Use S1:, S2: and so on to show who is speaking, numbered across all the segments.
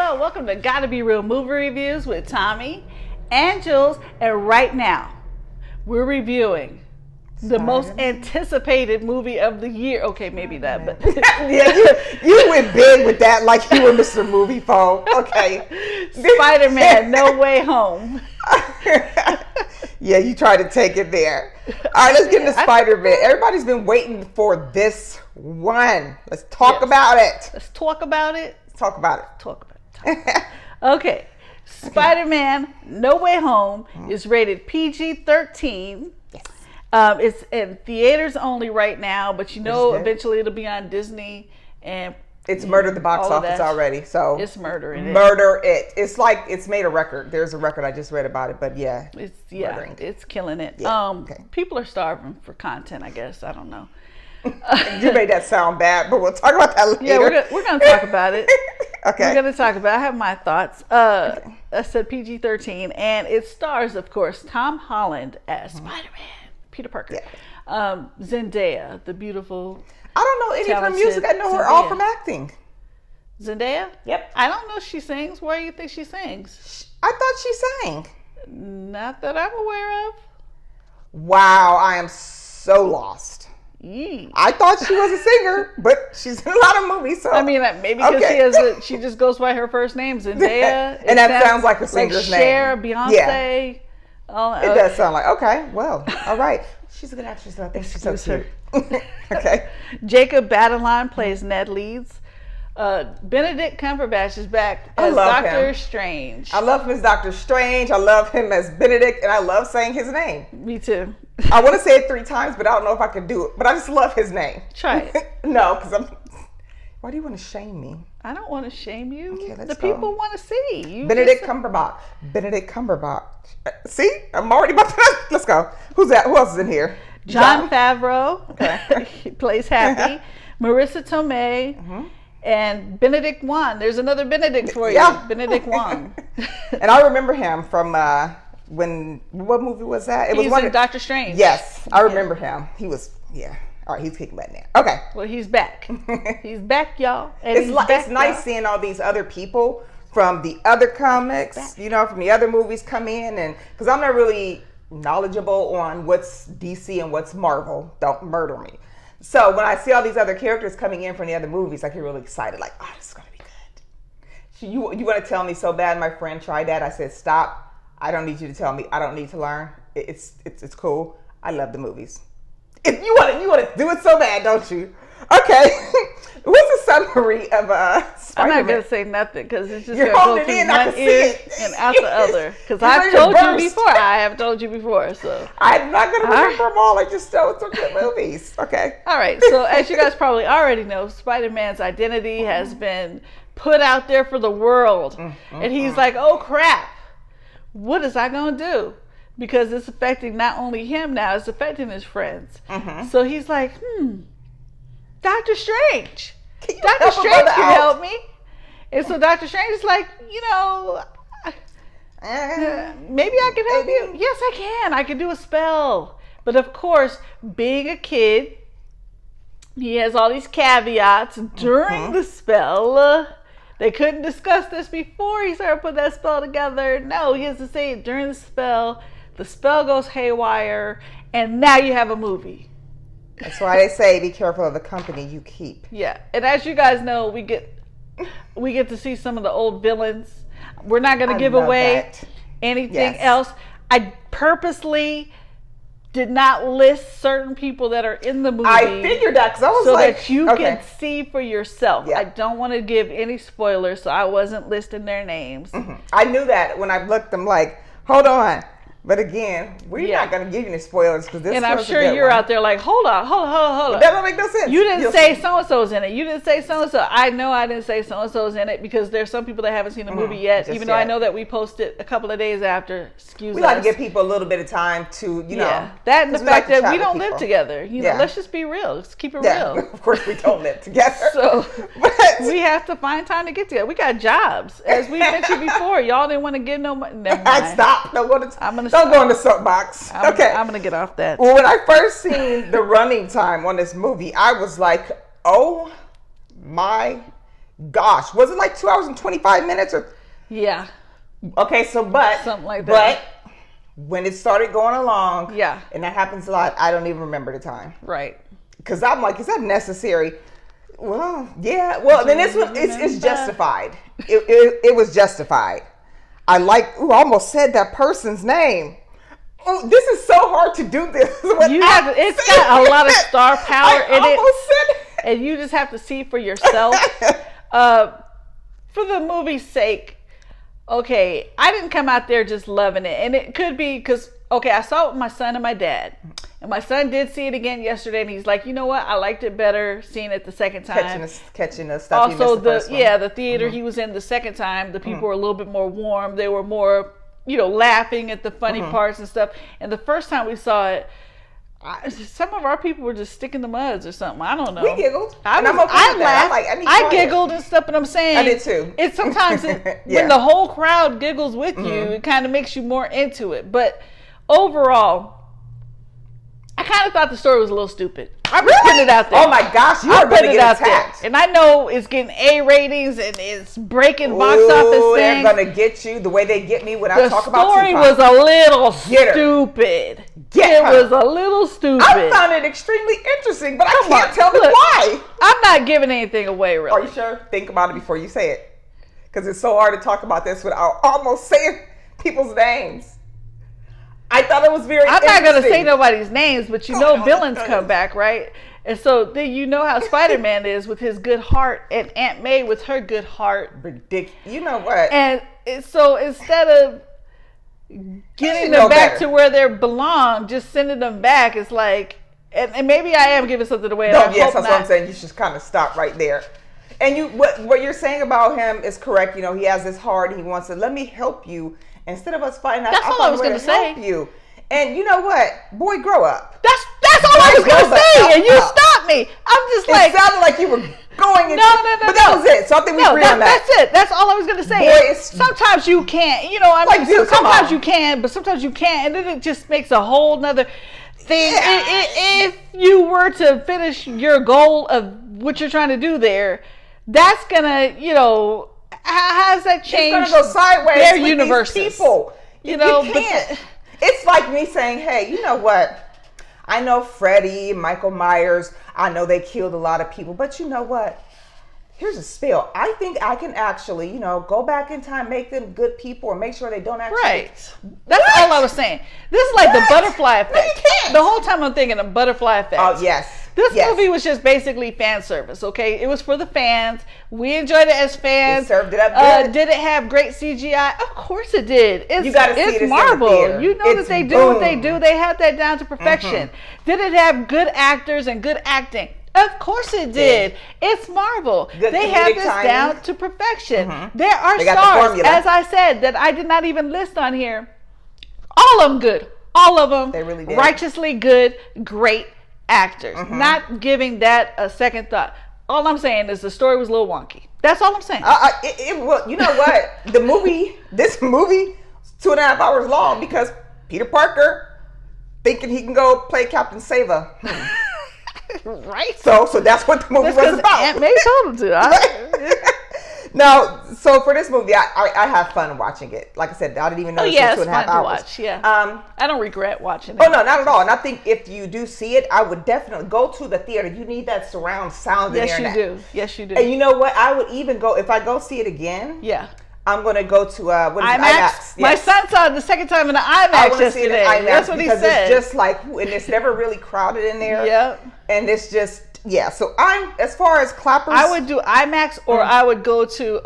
S1: Hello, welcome to GottaBeReel movie reviews with Thommi and Jules. And right now, we're reviewing the most anticipated movie of the year. Okay, maybe that, but
S2: yeah, you went big with that, like you were Mr. Movie Phone. Okay,
S1: Spider-Man: No Way Home.
S2: Yeah, you tried to take it there. All right, let's get into Spider-Man. Everybody's been waiting for this one. Let's talk about it.
S1: Let's talk about it.
S2: Talk about it.
S1: Talk about it. Okay. Spider-Man: No Way Home is rated PG-13.
S2: Yes.
S1: It's in theaters only right now, but you know eventually it'll be on Disney, and
S2: it's murdered the box office already. So
S1: it's murdering
S2: it. It's like it's made a record. There's a record I just read about it, but
S1: it's killing it.
S2: Yeah.
S1: People are starving for content, I guess. I don't know.
S2: You made that sound bad, but we'll talk about that later.
S1: Yeah, we're gonna talk about it.
S2: Okay.
S1: We're gonna talk about it. I have my thoughts. I said PG-13, and it stars, of course, Tom Holland as Spider-Man, Peter Parker. Yeah. Zendaya, the beautiful.
S2: I don't know any of her music. I know her all from acting.
S1: Zendaya?
S2: Yep.
S1: I don't know if she sings. Where do you think she sings?
S2: I thought she sang.
S1: Not that I'm aware of.
S2: Wow, I am so lost. I thought she was a singer, but she's in a lot of movies. So
S1: I mean, maybe because she just goes by her first name, Zendaya,
S2: and that sounds like a singer's name.
S1: Cher, Beyonce.
S2: Yeah. It does sound like well, all right. She's a good actress, and I think she's so cute. Okay.
S1: Jacob Batalon plays Ned Leeds. Benedict Cumberbatch is back as Doctor Strange.
S2: I love him as Doctor Strange. I love him as Benedict, and I love saying his name.
S1: Me too.
S2: I want to say it 3 times, but I don't know if I can do it. But I just love his name.
S1: Try it.
S2: No, because why do you want to shame me?
S1: I don't want to shame you.
S2: Okay, let's
S1: go. People want to see.
S2: Benedict Cumberbatch. Benedict Cumberbatch. See? I'm already about to... Let's go. Who's that? Who else is in here?
S1: John Favreau. Okay. He plays Happy. Marissa Tomei. And Benedict Wong. There's another Benedict for you. Benedict Wong.
S2: And I remember him from... what movie was that?
S1: He was in Doctor Strange.
S2: Yes, I remember him. He was, all right, he's kicking butt now. Okay.
S1: Well, he's back. He's back, y'all. And
S2: it's nice seeing all these other people from the other comics, from the other movies come in, and because I'm not really knowledgeable on what's DC and what's Marvel. Don't murder me. So when I see all these other characters coming in from the other movies, I get really excited. Like, oh, this is gonna be good. You want to tell me so bad? My friend tried that. I said, stop. I don't need you to tell me. I don't need to learn. It's cool. I love the movies. If you want to do it so bad, don't you? Okay. What's the summary of Spider-Man?
S1: I'm not gonna say nothing because it's just gonna go through one ear and out the other. Because I've told you before. I have told you before. So
S2: I'm not gonna remember them all. I just know it's good movies. Okay.
S1: All right. So as you guys probably already know, Spider-Man's identity has been put out there for the world, and he's like, "Oh crap. What is I gonna do?" Because it's affecting not only him now, it's affecting his friends. So he's like, Doctor Strange. Doctor Strange can help me. And so Doctor Strange is like, maybe I can help you. Yes, I can. I can do a spell. But of course, being a kid, he has all these caveats during the spell. They couldn't discuss this before he started putting that spell together. No, he has to say it during the spell. The spell goes haywire, and now you have a movie.
S2: That's why they say be careful of the company you keep.
S1: Yeah, and as you guys know, we get to see some of the old villains. We're not going to give away anything else. I purposely did not list certain people that are in the movie.
S2: I figured that because I was
S1: that you can see for yourself. Yeah. I don't want to give any spoilers, so I wasn't listing their names.
S2: I knew that when I looked. I'm like, hold on. But again, we're not going to give you any spoilers because this.
S1: And I'm sure you're out there like, hold on.
S2: That don't make no sense.
S1: You didn't say so and so's in it. You didn't say so and so. I know I didn't say so and so's in it because there's some people that haven't seen the movie yet. Even though I know that we posted a couple of days after. We
S2: like to give people a little bit of time to
S1: that and the fact that we don't live together. Let's just be real. Let's keep it real.
S2: Of course, we don't live together.
S1: So we have to find time to get together. We got jobs, as we mentioned before. Y'all didn't want to give no money. Never mind.
S2: Stop. Don't go in the soapbox. Okay.
S1: I'm going to get off that.
S2: Well, when I first seen the running time on this movie, I was like, oh my gosh, was it like 2 hours and 25 minutes or?
S1: Yeah.
S2: Okay, so but
S1: something like that.
S2: But when it started going along,
S1: yeah,
S2: and that happens a lot, I don't even remember the time.
S1: Right.
S2: Because I'm like, is that necessary? Well, yeah. Well, then this one, it's justified. It was justified. I almost said that person's name. Oh, this is so hard to do this.
S1: It's got a lot of star power in it, and you just have to see for yourself. For the movie's sake, okay, I didn't come out there just loving it, and it could be because I saw it with my son and my dad, and my son did see it again yesterday, and he's like, you know what, I liked it better seeing it the second time.
S2: Catching the stuff.
S1: Also,
S2: the first one.
S1: The theater he was in the second time, the people were a little bit more warm. They were more, laughing at the funny parts and stuff. And the first time we saw it, some of our people were just sticking the muds or something. I don't know.
S2: We giggled.
S1: I laughed. I giggled and stuff, but I'm saying
S2: I did too.
S1: It's sometimes when the whole crowd giggles with you, it kind of makes you more into it. But overall, I kind of thought the story was a little stupid. I'm just putting it out there.
S2: Oh my gosh, you are going to get attacked.
S1: And I know it's getting A ratings and it's breaking box office things.
S2: They're going to get you the way they get me when I talk about
S1: The story was a little stupid. It was a little stupid.
S2: I found it extremely interesting, but I can't tell you why.
S1: I'm not giving anything away, really.
S2: Are you sure? Think about it before you say it. Because it's so hard to talk about this without almost saying people's names. I thought it was very interesting.
S1: I'm not going to say nobody's names, but villains come back, right? And so then you know how Spider-Man is with his good heart and Aunt May with her good heart.
S2: Ridiculous. You know what?
S1: And so instead of getting them back to where they belong, just sending them back, it's like, and maybe I am giving something away.
S2: Yes, that's what I'm saying. You should kind of stop right there. And what you're saying about him is correct. He has this heart. He wants to, let me help you. Instead of us fighting,
S1: that's all I was going to say.
S2: Help you. And you know what? Boy, grow up.
S1: That's all I was going to say. And you stopped me. I'm just like.
S2: It sounded like you were going into.
S1: No.
S2: But that was it. So I think we agree on that.
S1: That's it. That's all I was going to say.
S2: Boy,
S1: sometimes you can't. Sometimes you can, but sometimes you can't. And then it just makes a whole nother thing. Yeah. If you were to finish your goal of what you're trying to do there, that's going to, how has that changed?
S2: It's going to go sideways
S1: their
S2: with
S1: universes.
S2: These people. You can't. It's like me saying, hey, you know what? I know Freddy, Michael Myers, I know they killed a lot of people, but you know what? Here's a spell. I think I can actually, go back in time, make them good people, or make sure they don't actually.
S1: Right. That's all I was saying. This is like the butterfly effect.
S2: No, you can't.
S1: The whole time I'm thinking the butterfly effect.
S2: Oh, yes.
S1: This movie was just basically fan service, okay? It was for the fans. We enjoyed it as fans.
S2: It served it up good.
S1: Did it have great CGI? Of course it did.
S2: You got to see it.
S1: It's Marvel. You know that they do what they do. They had that down to perfection. Did it have good actors and good acting? Of course it did. It's Marvel. They have this down to perfection. There are stars, as I said, that I did not even list on here. All of them good. All of them.
S2: They really did.
S1: Righteously good, great actors. Not giving that a second thought. All I'm saying is the story was a little wonky. That's all I'm saying.
S2: Well, you know what? This movie, 2.5 hours long because Peter Parker thinking he can go play Captain Sava.
S1: Right.
S2: So that's what the movie was about.
S1: Aunt May told him to.
S2: Now, so for this movie, I have fun watching it. Like I said, I didn't even know it was 2.5 hours.
S1: Watch, yeah. I don't regret watching it.
S2: Oh, no, not at all. And I think if you do see it, I would definitely go to the theater. You need that surround sound in there.
S1: Yes, you do.
S2: And you know what? I would even go, if I go see it again.
S1: Yeah.
S2: I'm going to go to, what is
S1: IMAX?
S2: it? IMAX.
S1: My son saw it the second time in the IMAX yesterday. That's what he said.
S2: Because it's just like, and it's never really crowded in there.
S1: Yep.
S2: And it's just, so as far as clappers.
S1: I would do IMAX or I would go to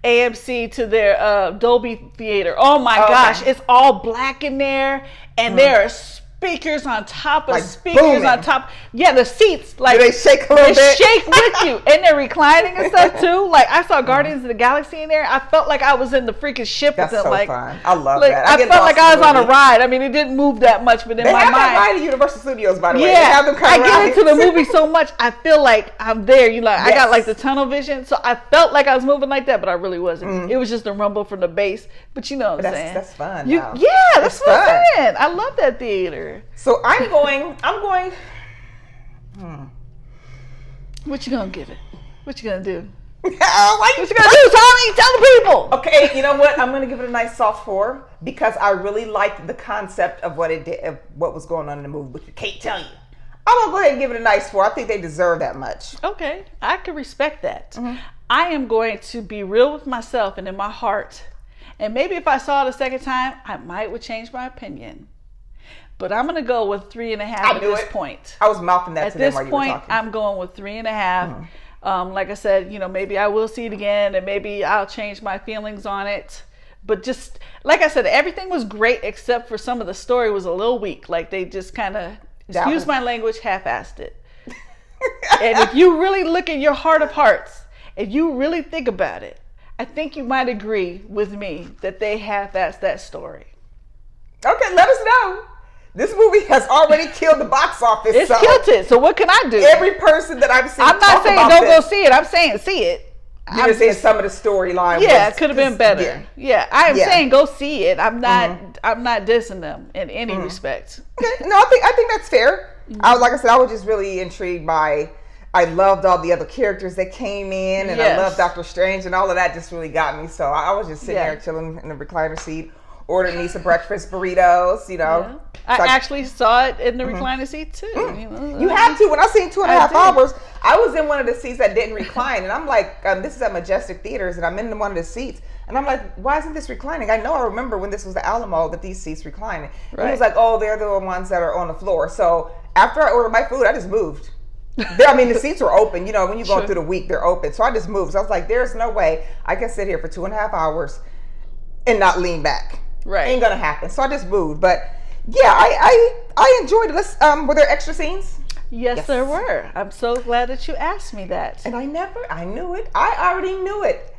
S1: AMC to their Dolby Theater. Oh my gosh, it's all black in there and there are speakers on top of speakers booming. On top. Yeah, the seats
S2: do they shake a little bit?
S1: They shake with you, and they're reclining and stuff too. Like I saw Guardians of the Galaxy in there. I felt like I was in the freaking ship with them.
S2: That's so fun. I love that.
S1: I felt like I was on a ride. I mean, it didn't move that much, but in my mind, they have
S2: that ride at Universal Studios, by the way.
S1: Yeah,
S2: they have them
S1: I get into the movie so much, I feel like I'm there. I got like the tunnel vision, so I felt like I was moving like that, but I really wasn't. It was just a rumble from the bass. But you know what I'm saying?
S2: That's fun.
S1: That's what I'm saying. I love that theater.
S2: So I'm going.
S1: What you gonna give it? What you gonna do?
S2: What
S1: you gonna do, Thommi? Tell the people.
S2: Okay, you know what? I'm gonna give it a nice soft 4 because I really liked the concept of what it did, of what was going on in the movie, which I can't tell you. I'm gonna go ahead and give it a nice 4. I think they deserve that much.
S1: Okay, I can respect that. I am going to be real with myself and in my heart, and maybe if I saw it a second time, I would change my opinion. But I'm gonna go with 3.5 at this point.
S2: I was mouthing that to them while you were talking.
S1: At this point, I'm going with 3.5. Like I said, maybe I will see it again and maybe I'll change my feelings on it. But just, like I said, everything was great except for some of the story was a little weak. Like they just kind of, excuse my language, half-assed it. And if you really look at your heart of hearts, if you really think about it, I think you might agree with me that they half-assed that story.
S2: Okay, let us know. This movie has already killed the box office.
S1: It's killed it. So what can I do?
S2: Every person that I've seen,
S1: I'm not saying don't go see it. I'm saying see it.
S2: You're just saying some of the storyline.
S1: Yeah, it could have been better. Yeah, I am saying go see it. I'm not. I'm not dissing them in any respect.
S2: Okay. No, I think that's fair. Like I said, I was just really intrigued by. I loved all the other characters that came in, and I loved Doctor Strange, and all of that just really got me. So I was just sitting there chilling in the recliner seat. Ordered me some breakfast burritos,
S1: I actually saw it in the recliner seat too.
S2: You have to. When I seen 2.5 hours, I was in one of the seats that didn't recline, and I'm like, this is at Majestic Theaters, and I'm in one of the seats, and I'm like, why isn't this reclining? I know I remember when this was the Alamo that these seats reclining. Right. He was like, oh, they're the ones that are on the floor. So after I ordered my food, I just moved. The seats were open. When you're going through the week, they're open. So I just moved. So I was like, there's no way I can sit here for 2.5 hours and not lean back.
S1: Right.
S2: Ain't gonna happen. So I just moved. But yeah, I enjoyed it. Were there extra scenes?
S1: Yes, there were. I'm so glad that you asked me that.
S2: And I knew it. I already knew it.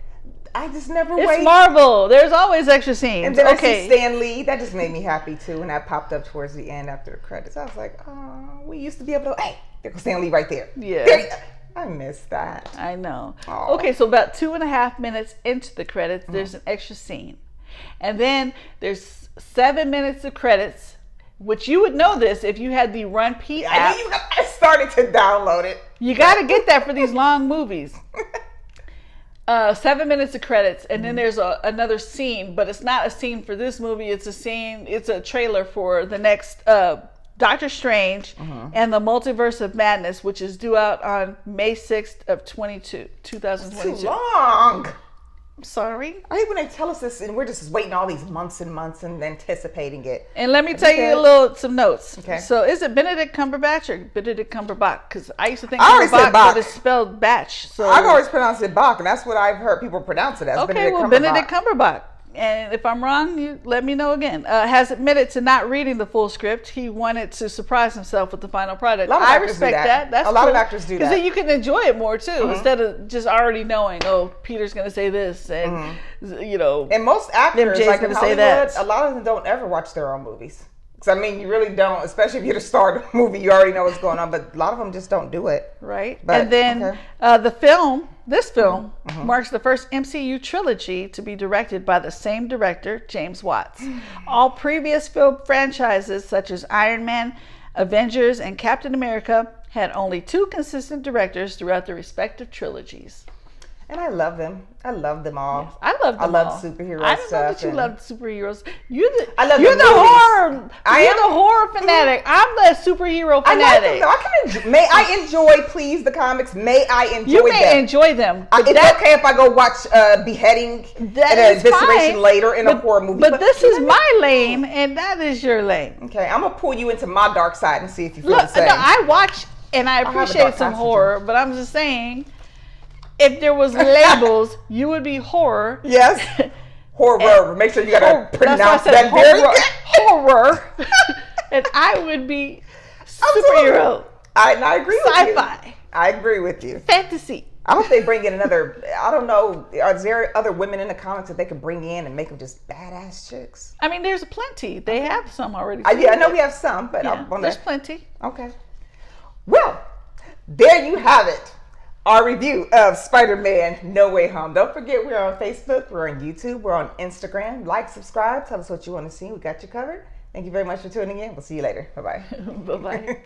S2: I just never waited.
S1: It's Marvel. There's always extra scenes.
S2: And then I see Stan Lee. That just made me happy too. And that popped up towards the end after the credits. I was like, oh, we used to be able to, hey, there goes Stan Lee right there.
S1: Yeah.
S2: I missed that.
S1: I know.
S2: Aww.
S1: Okay, so about 2.5 minutes into the credits, there's an extra scene. And then there's 7 minutes of credits, which you would know this if you had the Run P app.
S2: I started to download it.
S1: You got to get that for these long movies. 7 minutes of credits, and then there's another scene, but it's not a scene for this movie. It's a trailer for the next Doctor Strange and the Multiverse of Madness, which is due out on May 6th of 2022.
S2: That's too long.
S1: I'm sorry.
S2: I hate when they tell us this and we're just waiting all these months and months and anticipating it.
S1: And let me tell you some notes.
S2: Okay.
S1: So is it Benedict Cumberbatch or Benedict Cumberbatch? Because I used to think Cumberbatch, but it's spelled batch. So
S2: I've always pronounced it Bach, and that's what I've heard people pronounce it as.
S1: Okay, Benedict Cumberbatch. And if I'm wrong, you let me know again. Has admitted to not reading the full script. He wanted to surprise himself with the final product. I respect that. That's
S2: a lot of actors do that.
S1: Because then you can enjoy it more too, instead of just already knowing, oh, Peter's going to say this, and
S2: And most actors, like in Hollywood, a lot of them don't ever watch their own movies. Because you really don't, especially if you're the star of the movie, you already know what's going on. But a lot of them just don't do it.
S1: Right. But, and then this film marks the first MCU trilogy to be directed by the same director, James Watts. All previous film franchises, such as Iron Man, Avengers, and Captain America, had only 2 consistent directors throughout their respective trilogies.
S2: And I love them. I love them all.
S1: Yes, I love them all.
S2: I love superhero stuff.
S1: I didn't know that you loved superheroes. You're the horror. You're the horror fanatic. I'm the superhero fanatic.
S2: May I enjoy, please, the comics? May I enjoy them?
S1: You may enjoy them.
S2: It's okay if I go watch beheading and an evisceration later in a horror movie.
S1: But this is my lane, and that is your lane.
S2: Okay, I'm going to pull you into my dark side and see if you feel the same.
S1: No, I watch and I appreciate some horror, but I'm just saying, if there was labels, you would be horror.
S2: Yes. Horror. Make sure you got to pronounce that very
S1: horror. And I would be superhero.
S2: I agree with you.
S1: Sci-fi.
S2: I agree with you.
S1: Fantasy.
S2: I hope they bring in another, I don't know, are there other women in the comics that they could bring in and make them just badass chicks?
S1: There's plenty. They have some already.
S2: I know we have some, but
S1: there's plenty.
S2: Okay. Well, there you have it. Our review of Spider-Man No Way Home. Don't forget, we're on Facebook, we're on YouTube, we're on Instagram. Like, subscribe, tell us what you want to see. We got you covered. Thank you very much for tuning in. We'll see you later. Bye-bye.
S1: Bye-bye.